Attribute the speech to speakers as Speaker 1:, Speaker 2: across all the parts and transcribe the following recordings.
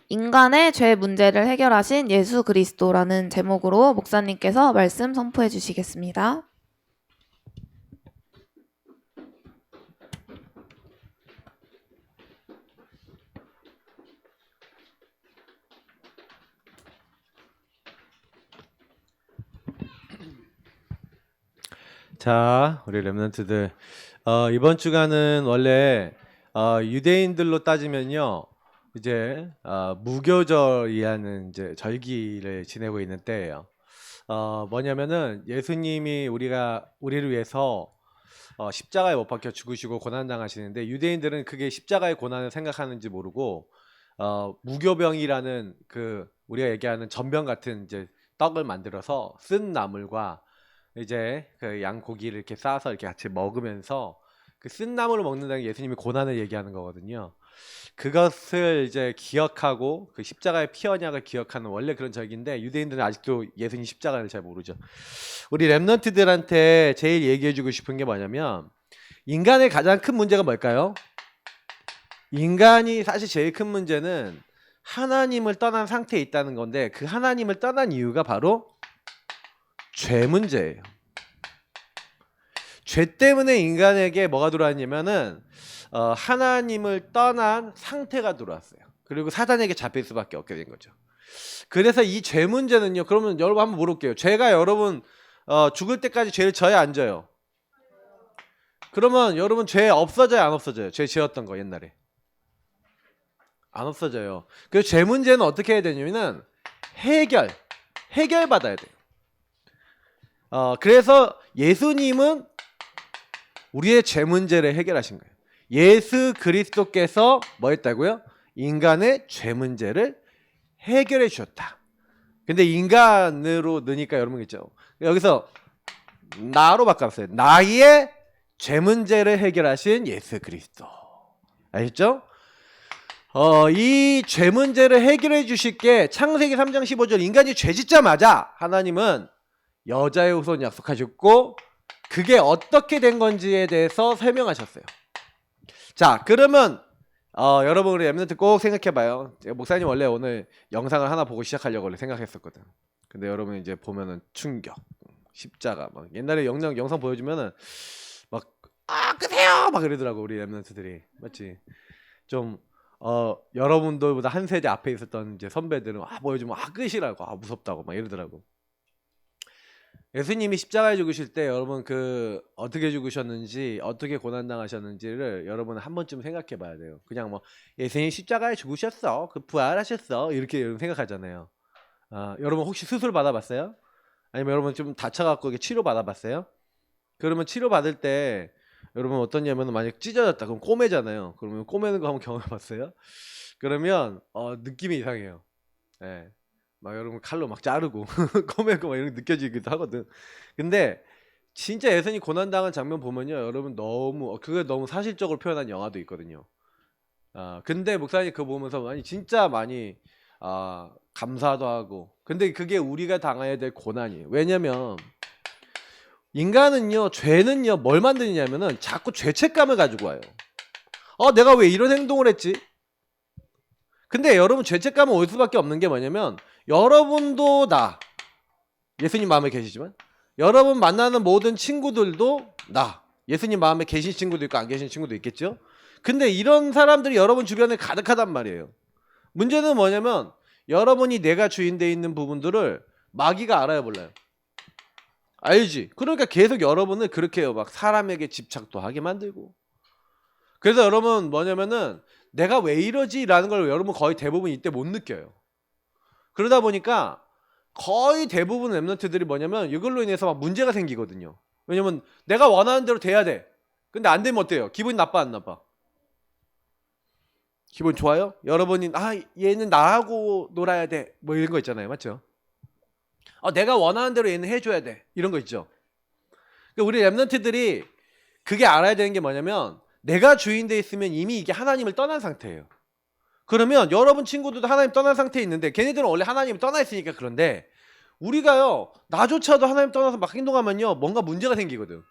Speaker 1: 인간의 죄 문제를 해결하신 예수 그리스도라는 제목으로 목사님께서 말씀 선포해 주시겠습니다.
Speaker 2: 자, 우리 렘넌트들 이번 주간은 원래 유대인들로 따지면요 이제 무교절이라는 이제 절기를 지내고 있는 때예요. 뭐냐면은 예수님이 우리를 위해서 십자가에 못 박혀 죽으시고 고난 당하시는데, 유대인들은 그게 십자가의 고난을 생각하는지 모르고 무교병이라는 그 우리가 얘기하는 전병 같은 이제 떡을 만들어서 쓴 나물과 이제 그 양고기를 이렇게 싸서 이렇게 같이 먹으면서 그 쓴 나물을 먹는다는 게 예수님이 고난을 얘기하는 거거든요. 그것을 이제 기억하고 그 십자가의 피 언약을 기억하는 원래 그런 절기인데, 유대인들은 아직도 예수님 십자가를 잘 모르죠. 우리 렘넌트들한테 제일 얘기해주고 싶은 게 뭐냐면, 인간의 가장 큰 문제가 뭘까요? 인간이 사실 제일 큰 문제는 하나님을 떠난 상태에 있다는 건데, 그 하나님을 떠난 이유가 바로 죄 문제예요. 죄 때문에 인간에게 뭐가 들어왔냐면은 하나님을 떠난 상태가 들어왔어요. 그리고 사단에게 잡힐 수밖에 없게 된 거죠. 그래서 이 죄 문제는요, 그러면 여러분 한번 물어볼게요. 죄가 여러분 죽을 때까지 죄를 져야 안 져요? 그러면 여러분 죄 없어져요, 안 없어져요? 죄 지었던 거 옛날에 안 없어져요. 그래서 죄 문제는 어떻게 해야 되냐면은 해결 받아야 돼요. 그래서 예수님은 우리의 죄 문제를 해결하신 거예요. 예수 그리스도께서 뭐 했다고요? 인간의 죄 문제를 해결해 주셨다. 근데 인간으로 넣으니까 여러분 있죠. 여기서 나로 바꿨어요. 나의 죄 문제를 해결하신 예수 그리스도. 아셨죠? 이 죄 문제를 해결해 주실 게 창세기 3장 15절, 인간이 죄 짓자마자 하나님은 여자의 후손 약속하셨고, 그게 어떻게 된 건지에 대해서 설명하셨어요. 자, 그러면 여러분 우리 렘넌트 꼭 생각해봐요. 목사님 원래 오늘 영상을 하나 보고 시작하려고 원래 생각했었거든. 근데 여러분 이제 보면은 충격, 십자가 막 옛날에 영상 보여주면은 막 끄세요 막 이러더라고 우리 렘넌트들이. 맞지? 좀 여러분들보다 한 세대 앞에 있었던 이제 선배들은 보여주면 끄시라고, 무섭다고 막 이러더라고. 예수님이 십자가에 죽으실 때 여러분 그 어떻게 죽으셨는지, 어떻게 고난당하셨는지를 여러분 한 번쯤 생각해 봐야 돼요. 그냥 뭐 예수님 십자가에 죽으셨어, 그 부활하셨어, 이렇게 여러분 생각하잖아요. 여러분 혹시 수술 받아봤어요? 아니면 여러분 좀 다쳐갖고 치료 받아봤어요? 그러면 치료 받을 때 여러분 어떠냐면, 만약 찢어졌다 그럼 꼬매잖아요. 그러면 꼬매는 거 한번 경험해봤어요? 그러면 느낌이 이상해요. 예. 막 여러분 칼로 막 자르고 꼬매고 막 이런 게 느껴지기도 하거든. 근데 진짜 예수님 고난당한 장면 보면요, 여러분 너무 그걸 너무 사실적으로 표현한 영화도 있거든요. 근데 목사님 그거 보면서 진짜 많이 감사도 하고, 근데 그게 우리가 당해야 될 고난이에요. 왜냐면 인간은요, 죄는요 뭘 만드냐면은 자꾸 죄책감을 가지고 와요. 내가 왜 이런 행동을 했지? 근데 여러분 죄책감은 올 수밖에 없는 게 뭐냐면, 여러분도 예수님 마음에 계시지만 여러분 만나는 모든 친구들도 예수님 마음에 계신 친구도 있고 안 계신 친구도 있겠죠. 근데 이런 사람들이 여러분 주변에 가득하단 말이에요. 문제는 뭐냐면, 여러분이 내가 주인 돼 있는 부분들을 마귀가 알아야 몰라요. 알지? 그러니까 계속 여러분을 그렇게 해요. 막 사람에게 집착도 하게 만들고. 그래서 여러분 뭐냐면은, 내가 왜 이러지? 라는 걸 여러분 거의 대부분 이때 못 느껴요. 그러다 보니까 거의 대부분 랩런트들이 뭐냐면 이걸로 인해서 막 문제가 생기거든요. 왜냐면 내가 원하는 대로 돼야 돼. 근데 안 되면 어때요? 기분이 나빠 안 나빠? 기분 좋아요? 여러분이 얘는 나하고 놀아야 돼 뭐 이런 거 있잖아요. 맞죠? 내가 원하는 대로 얘는 해줘야 돼 이런 거 있죠. 그러니까 우리 랩런트들이 그게 알아야 되는 게 뭐냐면, 내가 주인 돼 있으면 이미 이게 하나님을 떠난 상태예요. 그러면 여러분 친구들도 하나님 떠난 상태에 있는데, 걔네들은 원래 하나님을 떠나 있으니까. 그런데 우리가요, 나조차도 하나님 떠나서 막 행동하면요 뭔가 문제가 생기거든.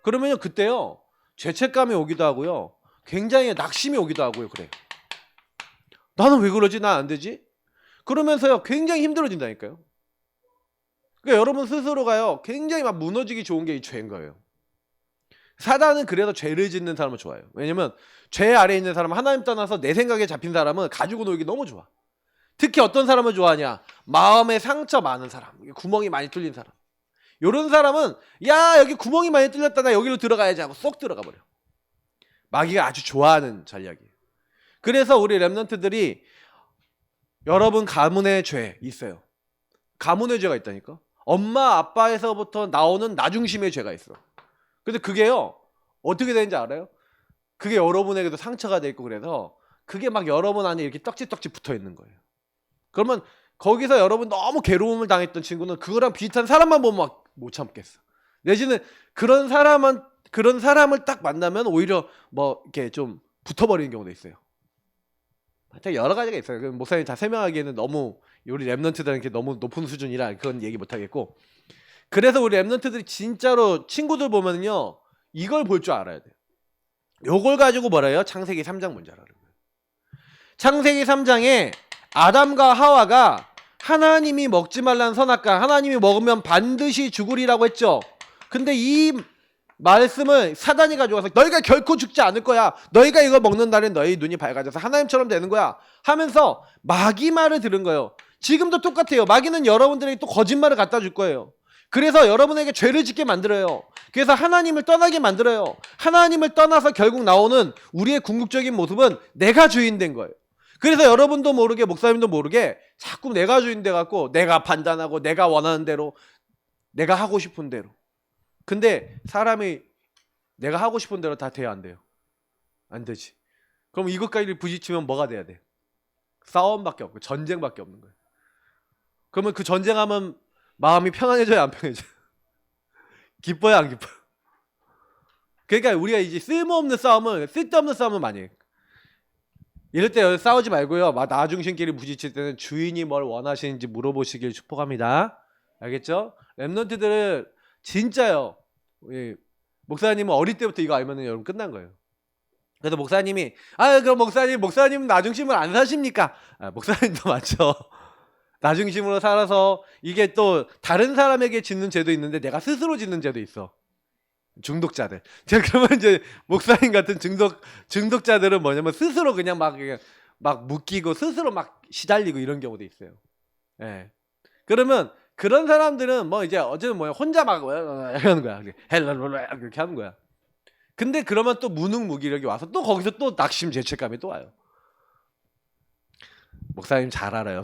Speaker 2: 그러면요 그때요 죄책감이 오기도 하고요, 굉장히 낙심이 오기도 하고요. 그래요. 나는 왜 그러지? 난 안 되지? 그러면서요 굉장히 힘들어진다니까요. 그러니까 여러분 스스로가요 굉장히 막 무너지기 좋은 게 이 죄인 거예요. 사단은 그래서 죄를 짓는 사람을 좋아해요. 왜냐면 죄 아래에 있는 사람은 하나님 떠나서 내 생각에 잡힌 사람은 가지고 놀기 너무 좋아. 특히 어떤 사람을 좋아하냐? 마음에 상처 많은 사람, 구멍이 많이 뚫린 사람. 이런 사람은 야 여기 구멍이 많이 뚫렸다 나 여기로 들어가야지 하고 쏙 들어가 버려. 마귀가 아주 좋아하는 전략이에요. 그래서 우리 랩런트들이 여러분 가문의 죄 있어요. 가문의 죄가 있다니까. 엄마 아빠에서부터 나오는 나중심의 죄가 있어. 근데 그게요 어떻게 되는지 알아요? 그게 여러분에게도 상처가 돼 있고 그래서 그게 막 여러분 안에 이렇게 떡지떡지 붙어 있는 거예요. 그러면 거기서 여러분 너무 괴로움을 당했던 친구는 그거랑 비슷한 사람만 보면 막 못 참겠어. 내지는 그런 사람을 딱 만나면 오히려 뭐 이렇게 좀 붙어버리는 경우도 있어요. 하여튼 여러 가지가 있어요. 목사님 다 설명하기에는 너무 우리 랩런트들은 이렇게 너무 높은 수준이라 그건 얘기 못 하겠고. 그래서 우리 랩런트들이 진짜로 친구들 보면요 이걸 볼 줄 알아야 돼요. 요걸 가지고 뭐라 해요? 창세기 3장 문제라는 거예요. 창세기 3장에 아담과 하와가 하나님이 먹지 말라는 선악과 하나님이 먹으면 반드시 죽으리라고 했죠. 근데 이 말씀을 사단이 가져와서 너희가 결코 죽지 않을 거야. 너희가 이걸 먹는 날엔 너희 눈이 밝아져서 하나님처럼 되는 거야. 하면서 마귀 말을 들은 거예요. 지금도 똑같아요. 마귀는 여러분들에게 또 거짓말을 갖다 줄 거예요. 그래서 여러분에게 죄를 짓게 만들어요. 그래서 하나님을 떠나게 만들어요. 하나님을 떠나서 결국 나오는 우리의 궁극적인 모습은 내가 주인 된 거예요. 그래서 여러분도 모르게 목사님도 모르게 자꾸 내가 주인 돼 갖고 내가 판단하고 내가 원하는 대로 내가 하고 싶은 대로. 근데 사람이 내가 하고 싶은 대로 다 돼야 안 돼요. 안 되지. 그럼 이것까지 부딪히면 뭐가 돼야 돼? 싸움밖에 없고 전쟁밖에 없는 거예요. 그러면 그 전쟁하면 마음이 편안해져요, 안 편해져요? 기뻐요, 안 기뻐요? 그러니까 우리가 이제 쓸데없는 싸움을 많이 해요. 이럴 때 싸우지 말고요. 나중심끼리 부딪힐 때는 주인이 뭘 원하시는지 물어보시길 축복합니다. 알겠죠? 랩런트들은 진짜요. 목사님은 어릴 때부터 이거 알면은 여러분 끝난 거예요. 그래서 목사님이 그럼 목사님 나중심을 안 사십니까? 목사님도 맞죠. 나중심으로 살아서 이게 또 다른 사람에게 짓는 죄도 있는데 내가 스스로 짓는 죄도 있어. 중독자들. 제가 그러면 이제 목사님 같은 중독자들은 뭐냐면 스스로 그냥 막 묶이고 스스로 막 시달리고 이런 경우도 있어요. 예. 그러면 그런 사람들은 뭐 이제 어쨌든 혼자 막 하는 거야. 이렇게 하는 거야. 근데 그러면 또 무능무기력이 와서 또 거기서 또 낙심 죄책감이 또 와요. 목사님 잘 알아요.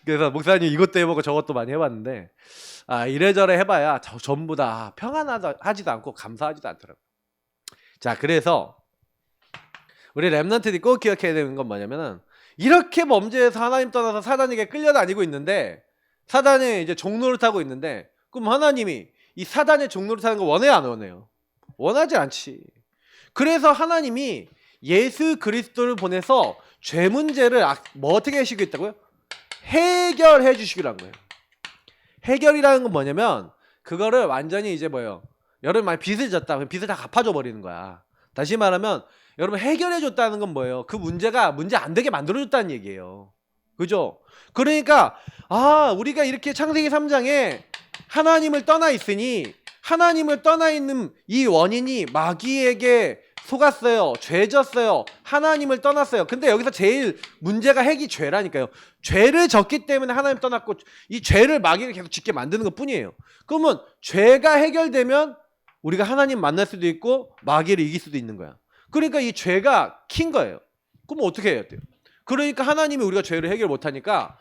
Speaker 2: 그래서 목사님 이것도 해보고 저것도 많이 해봤는데 이래저래 해봐야 전부 다 평안하지도 않고 감사하지도 않더라고요. 자, 그래서 우리 랩런트들이 꼭 기억해야 되는 건 뭐냐면은 이렇게 범죄에서 하나님 떠나서 사단에게 끌려다니고 있는데 사단의 이제 종로를 타고 있는데 그럼 하나님이 이 사단의 종로를 타는 거 원해요, 안 원해요? 원하지 않지. 그래서 하나님이 예수 그리스도를 보내서 죄 문제를 뭐 어떻게 하시겠다고요? 해결해 주시기로 한 거예요. 해결이라는 건 뭐냐면 그거를 완전히 이제 여러분 만약 빚을 졌다 그럼 빚을 다 갚아줘 버리는 거야. 다시 말하면 여러분 해결해 줬다는 건 뭐예요? 그 문제가 문제 안 되게 만들어 줬다는 얘기예요. 그죠? 그러니까 우리가 이렇게 창세기 3장에 하나님을 떠나 있으니 하나님을 떠나 있는 이 원인이 마귀에게 속았어요. 죄 졌어요. 하나님을 떠났어요. 근데 여기서 제일 문제가 핵이 죄라니까요. 죄를 졌기 때문에 하나님 떠났고 이 죄를 마귀가 계속 짓게 만드는 것 뿐이에요. 그러면 죄가 해결되면 우리가 하나님 만날 수도 있고 마귀를 이길 수도 있는 거야. 그러니까 이 죄가 킨 거예요. 그럼 어떻게 해야 돼요? 그러니까 하나님이 우리가 죄를 해결 못하니까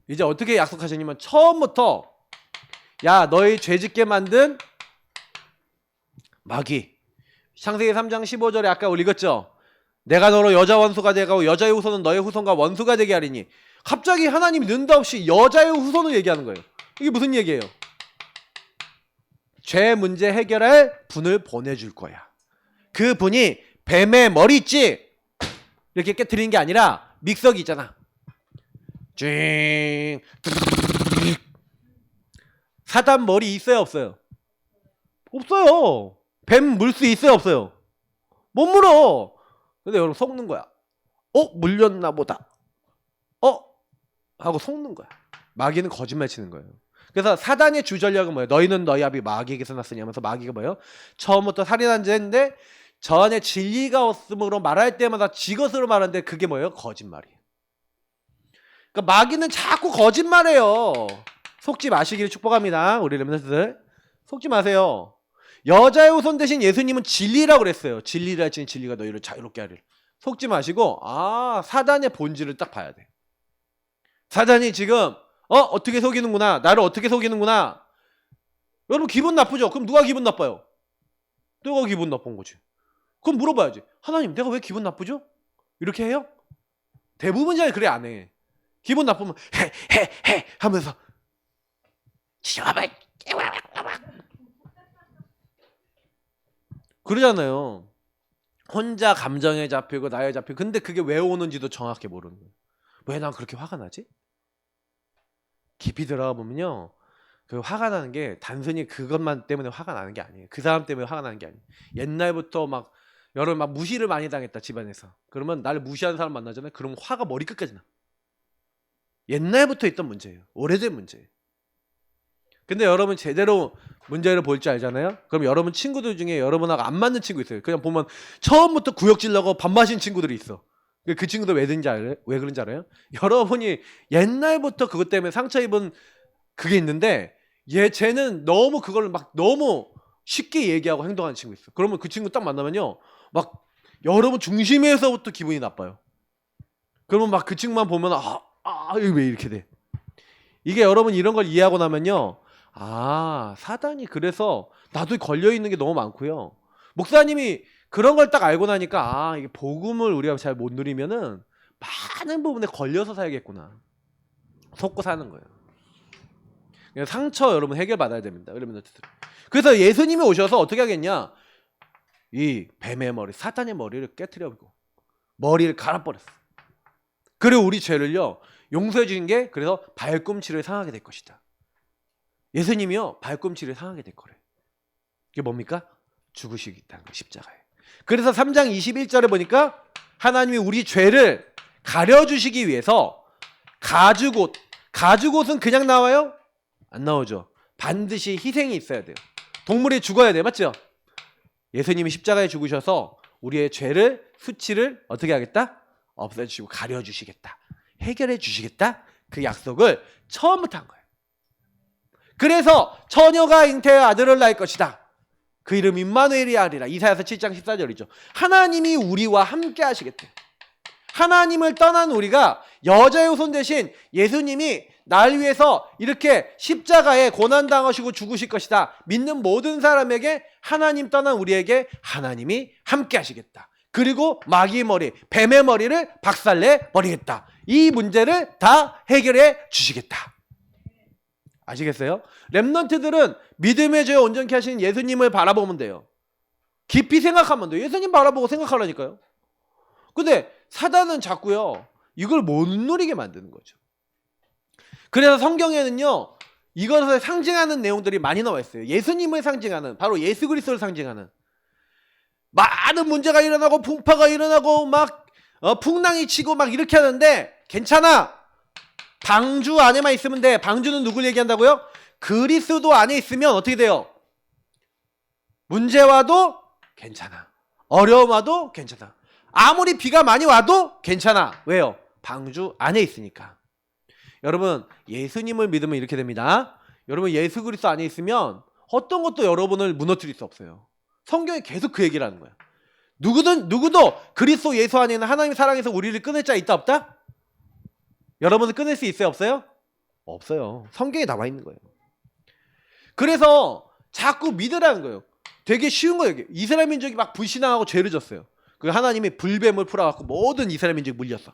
Speaker 2: 이제 어떻게 약속하셨냐면 처음부터 야 너희 죄 짓게 만든 마귀 창세기 3장 15절에 아까 우리 읽었죠? 내가 너로 여자 원수가 되고 여자의 후손은 너의 후손과 원수가 되게 하리니 갑자기 하나님이 느닷없이 여자의 후손을 얘기하는 거예요. 이게 무슨 얘기예요? 죄 문제 해결할 분을 보내줄 거야. 그 분이 뱀의 머리 있지? 이렇게 깨트리는 게 아니라 믹서기 있잖아. 쥐 사단 머리 있어요 없어요? 없어요. 뱀 물 수 있어요 없어요? 못 물어. 근데 여러분 속는 거야. 물렸나 보다. 하고 속는 거야. 마귀는 거짓말 치는 거예요. 그래서 사단의 주전략은 뭐예요? 너희는 너희 아비 마귀에게서 났으니 하면서 마귀가 뭐예요? 처음부터 살인한 죄인데 저 안에 진리가 없음으로 말할 때마다 지것으로 말하는데 그게 뭐예요? 거짓말이에요. 그러니까 마귀는 자꾸 거짓말해요. 속지 마시기를 축복합니다. 우리 렘넌트들 속지 마세요. 여자의 후손 대신 예수님은 진리라고 그랬어요. 진리라 할지니 진리가 너희를 자유롭게 하리라. 속지 마시고 사단의 본질을 딱 봐야 돼. 사단이 지금 어떻게 속이는구나. 나를 어떻게 속이는구나. 여러분 기분 나쁘죠? 그럼 누가 기분 나빠요? 누가 기분 나쁜 거지? 그럼 물어봐야지. 하나님 내가 왜 기분 나쁘죠? 이렇게 해요? 대부분 잘 그래 안 해. 기분 나쁘면 해 하면서 그러잖아요. 혼자 감정에 잡히고 나에 잡히고 근데 그게 왜 오는지도 정확히 모르는 거예요. 왜 난 그렇게 화가 나지? 깊이 들어가 보면요. 그 화가 나는 게 단순히 그것만 때문에 화가 나는 게 아니에요. 그 사람 때문에 화가 나는 게 아니에요. 옛날부터 막 여러분 막 무시를 많이 당했다 집안에서. 그러면 나를 무시하는 사람 만나잖아요. 그러면 화가 머리끝까지 나. 옛날부터 있던 문제예요. 오래된 문제예요. 근데 여러분 제대로 문제를 볼 줄 알잖아요. 그럼 여러분 친구들 중에 여러분하고 안 맞는 친구 있어요. 그냥 보면 처음부터 구역질나고 밥 마신 친구들이 있어. 그 친구들 왜 그런지 알아요? 여러분이 옛날부터 그것 때문에 상처 입은 그게 있는데 쟤는 너무 그걸 막 너무 쉽게 얘기하고 행동하는 친구 있어. 그러면 그 친구 딱 만나면요. 막 여러분 중심에서부터 기분이 나빠요. 그러면 막 그 친구만 보면 이거 왜 이렇게 돼? 이게 여러분 이런 걸 이해하고 나면요. 사단이 그래서 나도 걸려있는 게 너무 많고요. 목사님이 그런 걸 딱 알고 나니까 이게 복음을 우리가 잘 못 누리면은 많은 부분에 걸려서 살겠구나. 속고 사는 거예요. 상처 여러분 해결받아야 됩니다. 그래서 예수님이 오셔서 어떻게 하겠냐? 이 뱀의 머리, 사탄의 머리를 깨트려버리고 머리를 갈아버렸어. 그리고 우리 죄를요 용서해 주신 게 그래서 발꿈치를 상하게 될 것이다. 예수님이요 발꿈치를 상하게 될 거래. 이게 뭡니까? 죽으시겠다는 거 십자가에. 그래서 3장 21절에 보니까 하나님이 우리 죄를 가려주시기 위해서 가죽옷은 그냥 나와요? 안 나오죠. 반드시 희생이 있어야 돼요. 동물이 죽어야 돼요. 맞죠? 예수님이 십자가에 죽으셔서 우리의 죄를 수치를 어떻게 하겠다? 없애주시고 가려주시겠다. 해결해 주시겠다. 그 약속을 처음부터 한 거예요. 그래서 처녀가 잉태의 아들을 낳을 것이다. 그 이름 임마누엘이 하리라. 이사야서 7장 14절이죠. 하나님이 우리와 함께 하시겠대. 하나님을 떠난 우리가 여자의 후손 대신 예수님이 날 위해서 이렇게 십자가에 고난당하시고 죽으실 것이다. 믿는 모든 사람에게 하나님 떠난 우리에게 하나님이 함께 하시겠다. 그리고 마귀의 머리, 뱀의 머리를 박살내 버리겠다. 이 문제를 다 해결해 주시겠다. 아시겠어요? 렘넌트들은 믿음의 죄 온전케 하신 예수님을 바라보면 돼요. 깊이 생각하면 돼요. 예수님 바라보고 생각하라니까요. 근데 사단은 자꾸요 이걸 못 누리게 만드는 거죠. 그래서 성경에는요 이것을 상징하는 내용들이 많이 나와 있어요. 예수님을 상징하는, 바로 예수 그리스도를 상징하는 많은 문제가 일어나고 풍파가 일어나고 막 풍랑이 치고 막 이렇게 하는데 괜찮아. 방주 안에만 있으면 돼. 방주는 누굴 얘기한다고요? 그리스도 안에 있으면 어떻게 돼요? 문제 와도 괜찮아. 어려움 와도 괜찮아. 아무리 비가 많이 와도 괜찮아. 왜요? 방주 안에 있으니까. 여러분 예수님을 믿으면 이렇게 됩니다. 여러분 예수 그리스도 안에 있으면 어떤 것도 여러분을 무너뜨릴 수 없어요. 성경이 계속 그 얘기를 하는 거야. 누구도 그리스도 예수 안에 있는 하나님의 사랑에서 우리를 끊을 자 있다 없다? 여러분을 끊을 수 있어요 없어요? 없어요. 성경에 나와 있는 거예요. 그래서 자꾸 믿으라는 거예요. 되게 쉬운 거예요. 이스라엘 민족이 막 불신앙하고 죄를 졌어요. 그 하나님이 불뱀을 풀어갖고 모든 이스라엘 민족이 물렸어.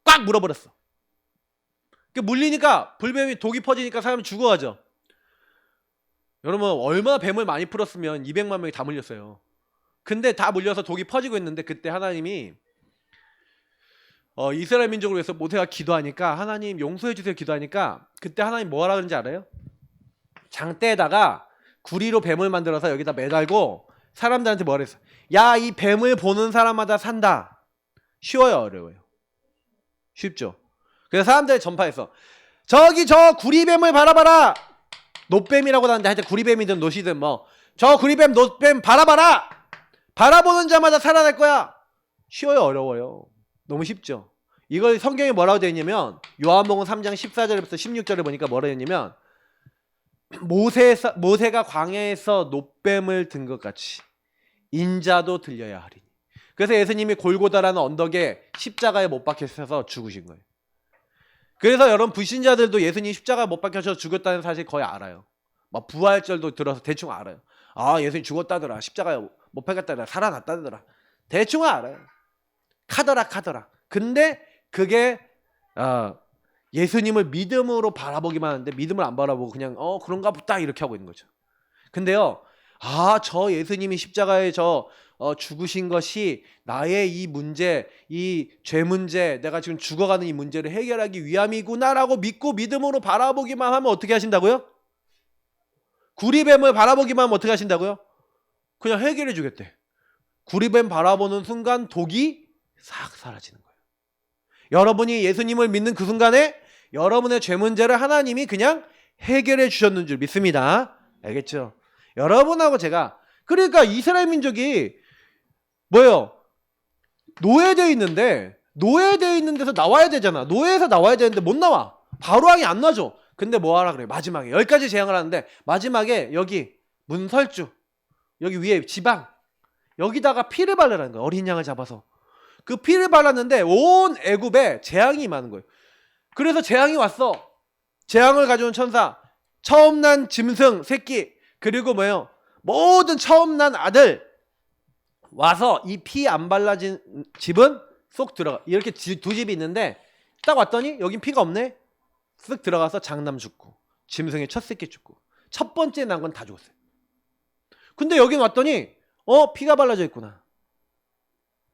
Speaker 2: 꽉 물어버렸어. 물리니까 불뱀이 독이 퍼지니까 사람이 죽어가죠. 여러분 얼마나 뱀을 많이 풀었으면 200만 명이 다 물렸어요. 근데 다 물려서 독이 퍼지고 있는데 그때 하나님이 이스라엘 민족을 위해서 모세가 기도하니까 하나님 용서해 주세요 기도하니까 그때 하나님 뭐하라 그런지 알아요? 장대에다가 구리로 뱀을 만들어서 여기다 매달고 사람들한테 뭐라 했어? 야, 이 뱀을 보는 사람마다 산다. 쉬워요 어려워요? 쉽죠. 그래서 사람들이 전파했어. 저기 저 구리뱀을 바라봐라. 노뱀이라고 하는데 하여튼 구리뱀이든 노시든 뭐 저 구리뱀 노뱀 바라봐라. 바라보는 자마다 살아날 거야. 쉬워요, 어려워요? 너무 쉽죠. 이걸 성경에 뭐라고 되어 있냐면 요한복음 3장 14절부터 16절을 보니까 뭐라고 되어 있냐면 모세가 광야에서 노뱀을 든 것 같이 인자도 들려야 하리니. 그래서 예수님이 골고다라는 언덕에 십자가에 못 박혀서 죽으신 거예요. 그래서 여러분 불신자들도 예수님 십자가에 못 박혀서 죽었다는 사실 거의 알아요. 막 부활절도 들어서 대충 알아요. 아, 예수님 죽었다더라. 십자가에 못 박혔다더라. 살아났다더라. 대충 알아요. 카더라. 근데 그게 예수님을 믿음으로 바라보기만 하는데 믿음을 안 바라보고 그냥 그런가 보다 이렇게 하고 있는 거죠. 근데요, 저 예수님이 십자가에 죽으신 것이 나의 이 문제, 이 죄 문제, 내가 지금 죽어가는 이 문제를 해결하기 위함이구나라고 믿고 믿음으로 바라보기만 하면 어떻게 하신다고요? 구리뱀을 바라보기만 하면 어떻게 하신다고요? 그냥 해결해 주겠대. 구리뱀 바라보는 순간 독이 싹 사라지는 거예요. 여러분이 예수님을 믿는 그 순간에 여러분의 죄 문제를 하나님이 그냥 해결해 주셨는 줄 믿습니다. 알겠죠? 여러분하고 제가, 그러니까 이스라엘 민족이 뭐예요? 노예되어 있는데, 노예되어 있는 데서 나와야 되잖아. 노예에서 나와야 되는데 못 나와. 바로 왕이 안 놔줘. 근데 뭐 하라 그래? 마지막에 10가지 재앙을 하는데 마지막에 여기 문설주, 여기 위에 지방, 여기다가 피를 바르라는 거예요. 어린 양을 잡아서 그 피를 발랐는데 온 애굽에 재앙이 임하는 거예요. 그래서 재앙이 왔어. 재앙을 가져온 천사, 처음 난 짐승 새끼, 그리고 뭐예요? 모든 처음 난 아들 와서 이 피 안 발라진 집은 쏙 들어가. 이렇게 두 집이 있는데 딱 왔더니 여긴 피가 없네. 쓱 들어가서 장남 죽고 짐승의 첫 새끼 죽고 첫 번째 난 건 다 죽었어요. 근데 여긴 왔더니 피가 발라져 있구나.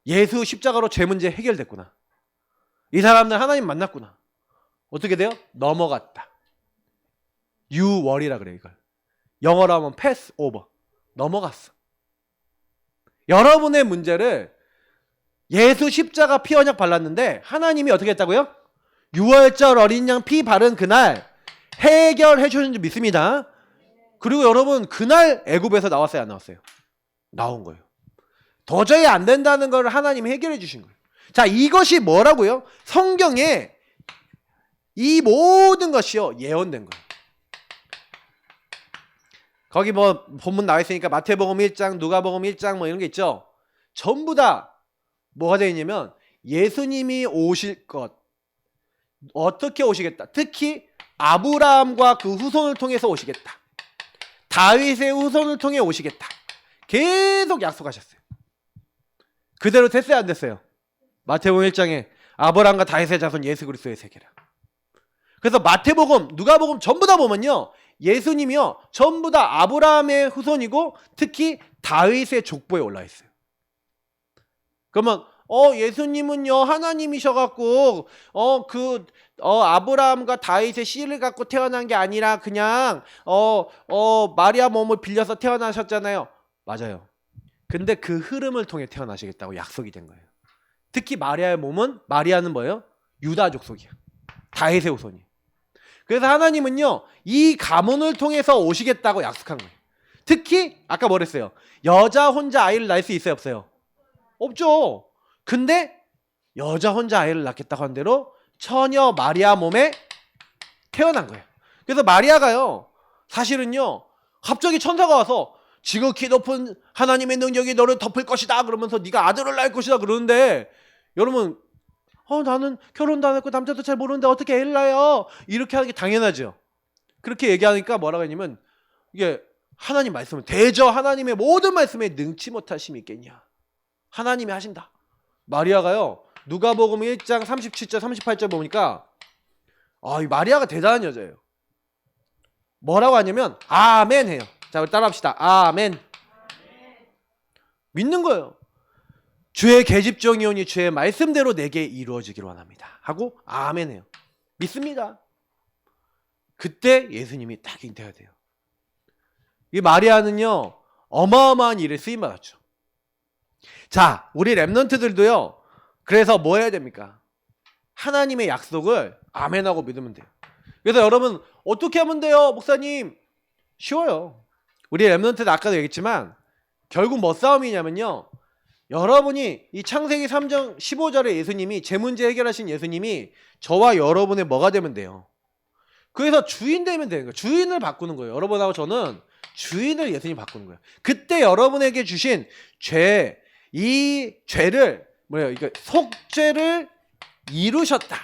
Speaker 2: 예수 십자가로 죄 문제 해결됐구나. 이 사람들 하나님 만났구나. 어떻게 돼요? 넘어갔다. 유월이라 그래 이걸. 영어로 하면 패스 오버. 넘어갔어. 여러분의 문제를 예수 십자가 피 언약 발랐는데 하나님이 어떻게 했다고요? 6월절 어린 양 피 바른 그날 해결해 주는 줄 믿습니다. 그리고 여러분 그날 애굽에서 나왔어요, 안 나왔어요? 나온 거예요. 도저히 안 된다는 걸 하나님이 해결해 주신 거예요. 자, 이것이 뭐라고요? 성경에 이 모든 것이요 예언된 거예요. 거기 뭐 본문 나와 있으니까 마태복음 1장, 누가복음 1장 뭐 이런 게 있죠. 전부 다 뭐가 되어 있냐면 예수님이 오실 것, 어떻게 오시겠다. 특히 아브라함과 그 후손을 통해서 오시겠다. 다윗의 후손을 통해 오시겠다. 계속 약속하셨어요. 그대로 됐어요, 안 됐어요? 마태복음 1장에 아브라함과 다윗의 자손 예수 그리스도의 세계라. 그래서 마태복음, 누가복음 전부 다 보면요, 예수님이요 전부 다 아브라함의 후손이고 특히 다윗의 족보에 올라 있어요. 그러면 예수님은요 하나님이셔갖고 아브라함과 다윗의 씨를 갖고 태어난 게 아니라 그냥 마리아 몸을 빌려서 태어나셨잖아요. 맞아요. 근데 그 흐름을 통해 태어나시겠다고 약속이 된 거예요. 특히 마리아는 뭐예요? 유다 족속이야. 다윗의 후손이. 그래서 하나님은요 이 가문을 통해서 오시겠다고 약속한 거예요. 특히 아까 뭐랬어요? 여자 혼자 아이를 낳을 수 있어요, 없어요? 없죠. 근데 여자 혼자 아이를 낳겠다고 한 대로 처녀 마리아 몸에 태어난 거예요. 그래서 마리아가요 사실은요 갑자기 천사가 와서 지극히 높은 하나님의 능력이 너를 덮을 것이다 그러면서 네가 아들을 낳을 것이다 그러는데, 여러분 나는 결혼도 안 했고 남자도 잘 모르는데 어떻게 애를 낳아요? 이렇게 하는 게 당연하죠. 그렇게 얘기하니까 뭐라고 했냐면 이게 하나님 말씀은 대저 하나님의 모든 말씀에 능치 못하심이 있겠냐. 하나님이 하신다. 마리아가요 누가복음 1장 37절 38절 보니까 이 마리아가 대단한 여자예요. 뭐라고 하냐면 아멘 해요. 자, 우리 따라합시다. 아멘. 믿는 거예요. 주의 계집종이오니 주의 말씀대로 내게 이루어지기를 원합니다 하고 아멘 해요. 믿습니다. 그때 예수님이 딱 잉태가 돼요. 이 마리아는요 어마어마한 일에 쓰임받았죠. 자, 우리 랩런트들도요 그래서 뭐 해야 됩니까? 하나님의 약속을 아멘하고 믿으면 돼요. 그래서 여러분 어떻게 하면 돼요, 목사님? 쉬워요. 우리 랩런트는 아까도 얘기했지만 결국 뭐 싸움이냐면요. 여러분이 이 창세기 3장 15절에 예수님이 제 문제 해결하신 예수님이 저와 여러분의 뭐가 되면 돼요. 그래서 주인 되면 되는 거예요. 주인을 바꾸는 거예요. 여러분하고 저는 주인을 예수님 바꾸는 거예요. 그때 여러분에게 주신 죄, 이 죄를 뭐예요? 이거 속죄를 이루셨다.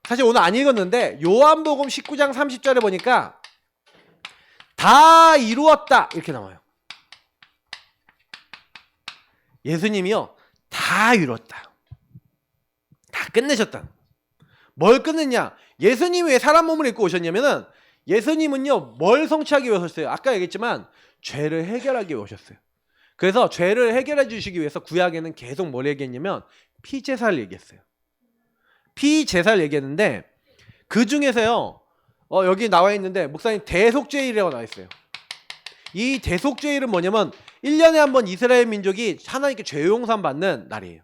Speaker 2: 사실 오늘 안 읽었는데 요한복음 19장 30절에 보니까 다 이루었다 이렇게 나와요. 예수님이요 다 이뤘다. 다 끝내셨다. 뭘 끝냈냐? 예수님이 왜 사람 몸을 입고 오셨냐면은 예수님은요 뭘 성취하기 위해 오셨어요? 아까 얘기했지만 죄를 해결하기 위해 오셨어요. 그래서 죄를 해결해 주시기 위해서 구약에는 계속 뭘 얘기했냐면 피제사를 얘기했어요. 피제사를 얘기했는데 그 중에서요 여기 나와 있는데 목사님 대속죄일이라고 나와 있어요. 이 대속죄일은 뭐냐면 1년에 한 번 이스라엘 민족이 하나님께 죄 용서 받는 날이에요.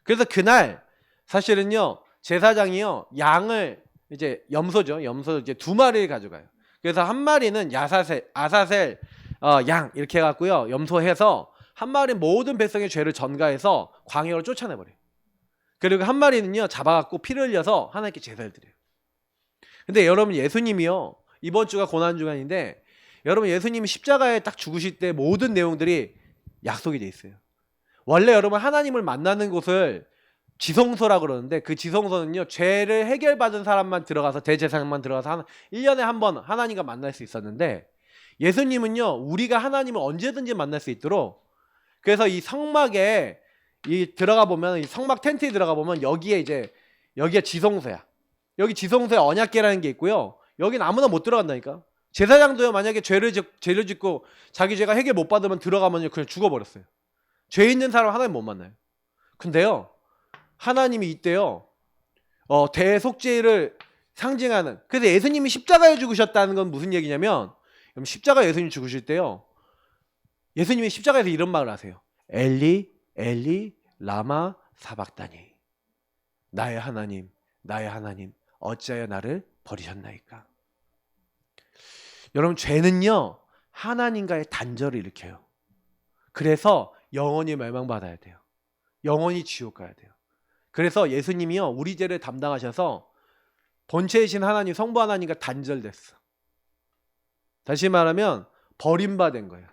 Speaker 2: 그래서 그날 사실은요 제사장이요 양을 이제 염소죠. 염소 이제 2마리를 가져가요. 그래서 한 마리는 아사셀 양 이렇게 해갖고요 염소해서 한 마리 모든 백성의 죄를 전가해서 광야로 쫓아내버려요. 그리고 한 마리는요 잡아갖고 피를 흘려서 하나님께 제사를 드려요. 근데 여러분 예수님이요 이번 주가 고난주간인데 여러분 예수님이 십자가에 딱 죽으실 때 모든 내용들이 약속이 돼 있어요. 원래 여러분 하나님을 만나는 곳을 지성소라 그러는데 그 지성소는요 죄를 해결받은 사람만 들어가서 대제사장만 들어가서 1년에 한 번 하나님과 만날 수 있었는데 예수님은요 우리가 하나님을 언제든지 만날 수 있도록 그래서 이 성막에 이 들어가 보면 이 성막 텐트에 들어가 보면 여기가 지성소야. 여기 지성소에 언약궤라는 게 있고요. 여긴 아무나 못 들어간다니까. 제사장도요 만약에 죄를 짓고 자기 죄가 해결 못 받으면 들어가면 그냥 죽어버렸어요. 죄 있는 사람 하나님 못 만나요. 근데요 하나님이 이때요 대속죄를 상징하는 그래서 예수님이 십자가에 죽으셨다는 건 무슨 얘기냐면 십자가에 예수님 죽으실 때요 예수님이 십자가에서 이런 말을 하세요. 엘리 엘리 라마 사박다니 나의 하나님 어찌하여 나를 버리셨나이까. 여러분 죄는요 하나님과의 단절을 일으켜요. 그래서 영원히 멸망받아야 돼요. 영원히 지옥 가야 돼요. 그래서 예수님이요 우리 죄를 담당하셔서 본체이신 하나님 성부 하나님과 단절됐어. 다시 말하면 버림받은 거예요.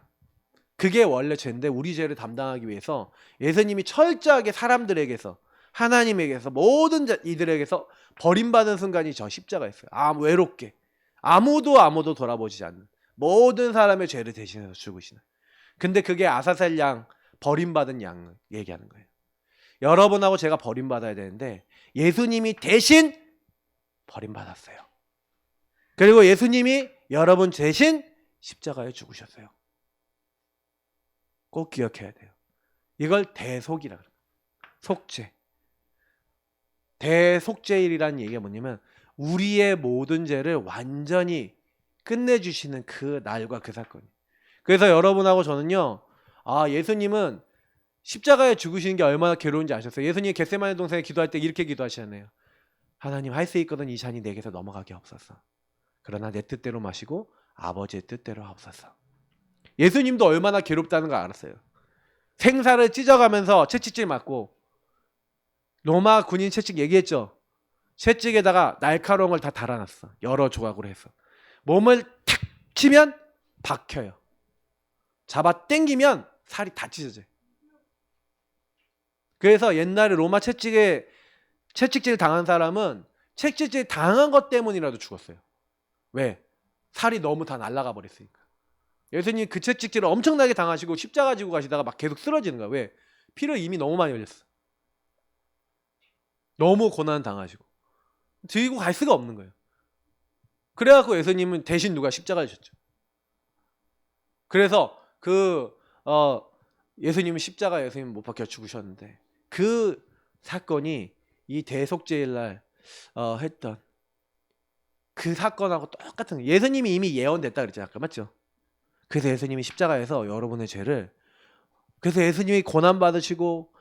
Speaker 2: 그게 원래 죄인데 우리 죄를 담당하기 위해서 예수님이 철저하게 사람들에게서 하나님에게서 모든 이들에게서 버림받은 순간이 저 십자가였어요. 외롭게 아무도 돌아보지 않는 모든 사람의 죄를 대신해서 죽으시는. 근데 그게 아사셀 양 버림받은 양을 얘기하는 거예요. 여러분하고 제가 버림받아야 되는데 예수님이 대신 버림받았어요. 그리고 예수님이 여러분 대신 십자가에 죽으셨어요. 꼭 기억해야 돼요. 이걸 대속이라 그래요. 속죄. 대속죄일이라는 얘기가 뭐냐면 우리의 모든 죄를 완전히 끝내주시는 그 날과 그 사건이. 그래서 여러분하고 저는요 예수님은 십자가에 죽으시는 게 얼마나 괴로운지 아셨어요? 예수님이 겟세마네 동산에 기도할 때 이렇게 기도하시잖아요. 하나님 할 수 있거든 이 잔이 내게서 넘어가게 하옵소서. 그러나 내 뜻대로 마시고 아버지의 뜻대로 하옵소서. 예수님도 얼마나 괴롭다는 걸 알았어요. 생사를 찢어가면서 채찍질 맞고 로마 군인 채찍 얘기했죠. 채찍에다가 날카로운 걸 다 달아놨어. 여러 조각으로 해서. 몸을 탁 치면 박혀요. 잡아 당기면 살이 다 찢어져요. 그래서 옛날에 로마 채찍질 당한 사람은 채찍질 당한 것 때문이라도 죽었어요. 왜? 살이 너무 다 날아가 버렸으니까. 예수님 그 채찍질을 엄청나게 당하시고 십자가 지고 가시다가 막 계속 쓰러지는 거야. 왜? 피를 이미 너무 많이 흘렸어. 너무 고난 당하시고 들고 갈 수가 없는 거예요. 그래갖고 예수님은 대신 누가 십자가를 지셨죠. 그래서 예수님은 십자가에 예수님 못 박혀 죽으셨는데 그 사건이 이 대속죄일날 했던 그 사건하고 똑같은 거예요. 예수님이 이미 예언됐다 그랬잖아요. 아까 맞죠? 그래서 예수님이 십자가에서 여러분의 죄를 그래서 예수님이 고난 받으시고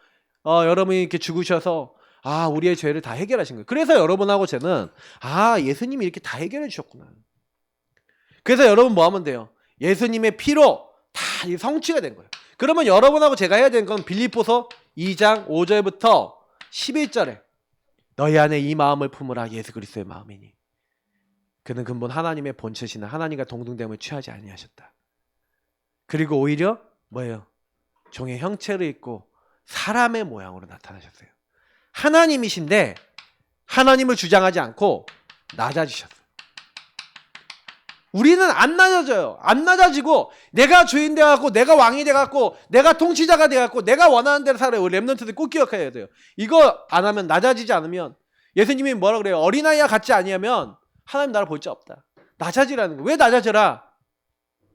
Speaker 2: 여러분이 이렇게 죽으셔서 아, 우리의 죄를 다 해결하신 거예요. 그래서 여러분하고 저는 예수님이 이렇게 다 해결해 주셨구나. 그래서 여러분 뭐 하면 돼요? 예수님의 피로 다 성취가 된 거예요. 그러면 여러분하고 제가 해야 되는 건 빌립보서 2장 5절부터 11절에 너희 안에 이 마음을 품으라 예수 그리스도의 마음이니 그는 근본 하나님의 본체시나 하나님과 동등됨을 취하지 아니하셨다. 그리고 오히려 뭐예요? 종의 형체를 입고 사람의 모양으로 나타나셨어요. 하나님이신데 하나님을 주장하지 않고 낮아지셨어요. 우리는 안 낮아져요. 안 낮아지고 내가 주인 돼갖고 내가 왕이 돼갖고 내가 통치자가 돼갖고 내가 원하는 대로 살아요. 우리 랩런트들 꼭 기억해야 돼요. 이거 안 하면 낮아지지 않으면 예수님이 뭐라 그래요? 어린아이와 같지 아니하면 하나님 나를 볼 자 없다. 낮아지라는 거예요. 왜 낮아져라?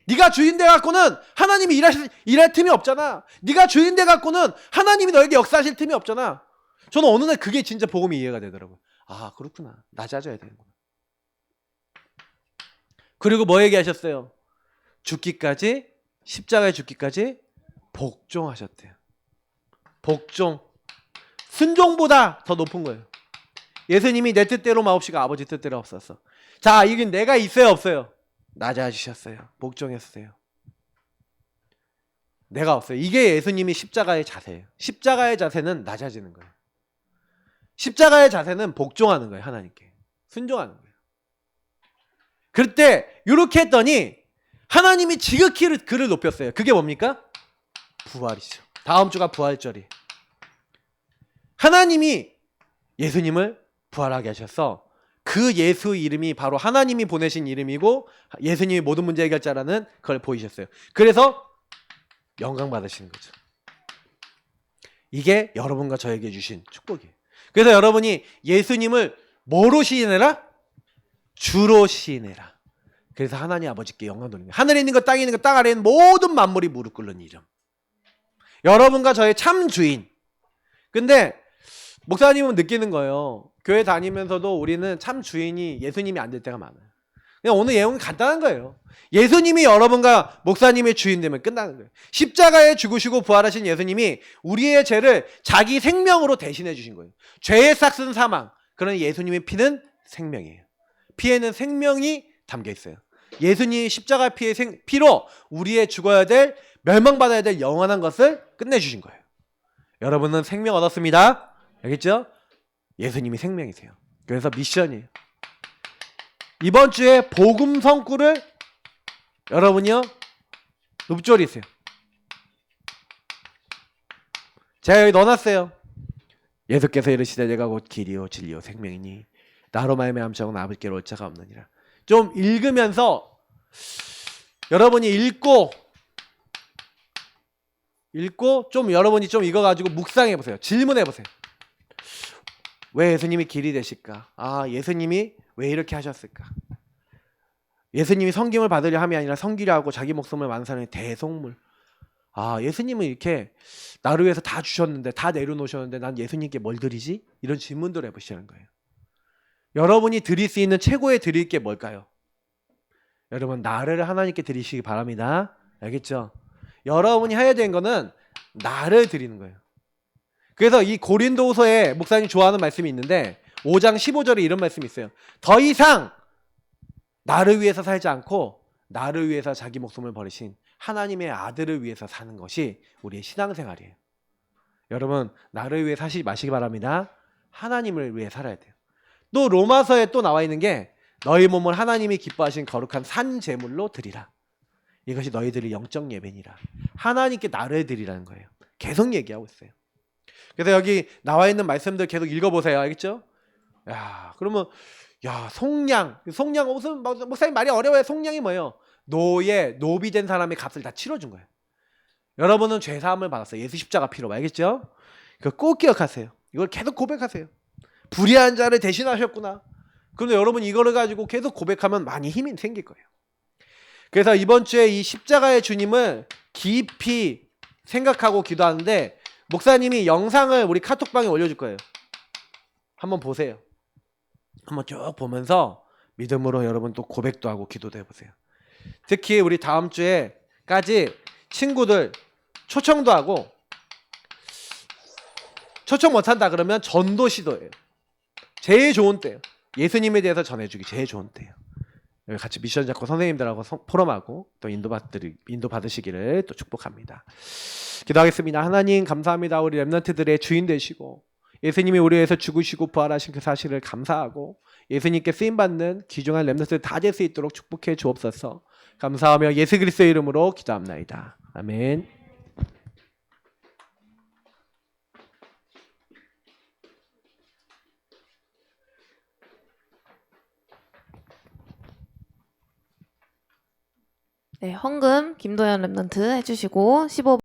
Speaker 2: 네가 주인 돼갖고는 하나님이 일할 틈이 없잖아. 네가 주인 돼갖고는 하나님이 너에게 역사하실 틈이 없잖아. 저는 어느 날 그게 진짜 복음이 이해가 되더라고요. 아, 그렇구나. 낮아져야 되는구나. 그리고 뭐 얘기하셨어요? 죽기까지, 십자가에 죽기까지 복종하셨대요. 복종. 순종보다 더 높은 거예요. 예수님이 내 뜻대로 마옵시고 아버지 뜻대로 없었어. 자, 이게 내가 있어요, 없어요? 낮아지셨어요. 복종했어요. 내가 없어요. 이게 예수님이 십자가의 자세예요. 십자가의 자세는 낮아지는 거예요. 십자가의 자세는 복종하는 거예요. 하나님께. 순종하는 거예요. 그럴 때 이렇게 했더니 하나님이 지극히 그를 높였어요. 그게 뭡니까? 부활이죠. 다음 주가 부활절이. 하나님이 예수님을 부활하게 하셔서 그 예수 이름이 바로 하나님이 보내신 이름이고 예수님이 모든 문제 해결자라는 걸 보이셨어요. 그래서 영광 받으시는 거죠. 이게 여러분과 저에게 주신 축복이에요. 그래서 여러분이 예수님을 뭐로 시인해라? 주로 시인해라. 그래서 하나님 아버지께 영광 돌리는 거예요. 하늘에 있는 것, 땅에 있는 것, 땅 아래에 있는 모든 만물이 무릎 꿇는 이름. 여러분과 저의 참 주인. 근데 목사님은 느끼는 거예요. 교회 다니면서도 우리는 참 주인이 예수님이 안 될 때가 많아요. 그냥 오늘 예언은 간단한 거예요. 예수님이 여러분과 목사님의 주인 되면 끝나는 거예요. 십자가에 죽으시고 부활하신 예수님이 우리의 죄를 자기 생명으로 대신해 주신 거예요. 죄의 싹은 사망. 그러나 예수님의 피는 생명이에요. 피에는 생명이 담겨 있어요. 예수님이 십자가 피로 우리의 죽어야 될, 멸망받아야 될 영원한 것을 끝내주신 거예요. 여러분은 생명 얻었습니다. 알겠죠? 예수님이 생명이세요. 그래서 미션이에요. 이번 주에 복음 성구를 여러분이요 읊조리세요. 제가 여기 넣어놨어요. 예수께서 이르시되 내가 곧 길이요 진리요 생명이니 나로 말미암아 함정은 아버지께로 올 자가 없느니라. 좀 읽으면서 여러분이 읽고 좀 여러분이 좀 이거 가지고 묵상해 보세요. 질문해 보세요. 왜 예수님이 길이 되실까? 예수님이 왜 이렇게 하셨을까? 예수님이 섬김을 받으려 함이 아니라 섬기려 하고 자기 목숨을 완산하는 대속물. 예수님은 이렇게 나를 위해서 다 주셨는데 다 내려놓으셨는데 난 예수님께 뭘 드리지? 이런 질문들을 해보시는 거예요. 여러분이 드릴 수 있는 최고의 드릴 게 뭘까요? 여러분 나를 하나님께 드리시기 바랍니다. 알겠죠? 여러분이 해야 되는 거는 나를 드리는 거예요. 그래서 이 고린도후서에 목사님 좋아하는 말씀이 있는데 5장 15절에 이런 말씀이 있어요. 더 이상 나를 위해서 살지 않고 나를 위해서 자기 목숨을 버리신 하나님의 아들을 위해서 사는 것이 우리의 신앙생활이에요. 여러분 나를 위해 사시지 마시기 바랍니다. 하나님을 위해 살아야 돼요. 또 로마서에 또 나와 있는 게 너희 몸을 하나님이 기뻐하신 거룩한 산 제물로 드리라. 이것이 너희들의 영적 예배니라. 하나님께 나를 드리라는 거예요. 계속 얘기하고 있어요. 그래서 여기 나와 있는 말씀들 계속 읽어보세요. 알겠죠? 그러면 속량 무슨 목사님 말이 어려워요. 속량이 뭐예요? 노비 된 사람의 값을 다 치러준 거예요. 여러분은 죄사함을 받았어요. 예수 십자가 피로. 알겠죠? 그거 꼭 기억하세요. 이걸 계속 고백하세요. 불의한 자를 대신하셨구나. 그런데 여러분 이거를 가지고 계속 고백하면 많이 힘이 생길 거예요. 그래서 이번 주에 이 십자가의 주님을 깊이 생각하고 기도하는데 목사님이 영상을 우리 카톡방에 올려줄 거예요. 한번 보세요. 한번 쭉 보면서 믿음으로 여러분 또 고백도 하고 기도도 해보세요. 특히 우리 다음 주에까지 친구들 초청도 하고 초청 못한다 그러면 전도 시도예요. 제일 좋은 때예요. 예수님에 대해서 전해주기 제일 좋은 때예요. 여기 같이 미션 잡고 선생님들하고 포럼하고 또 인도 받으시기를 또 축복합니다. 기도하겠습니다. 하나님 감사합니다. 우리 렘넌트들의 주인 되시고 예수님이 우리 위해서 죽으시고 부활하신 그 사실을 감사하고 예수님께 쓰임받는 귀중한 렘넌트들 다 될 수 있도록 축복해 주옵소서. 감사하며 예수 그리스도의 이름으로 기도합나이다. 아멘.
Speaker 1: 네, 헌금 김도현 랩런트 해주시고 15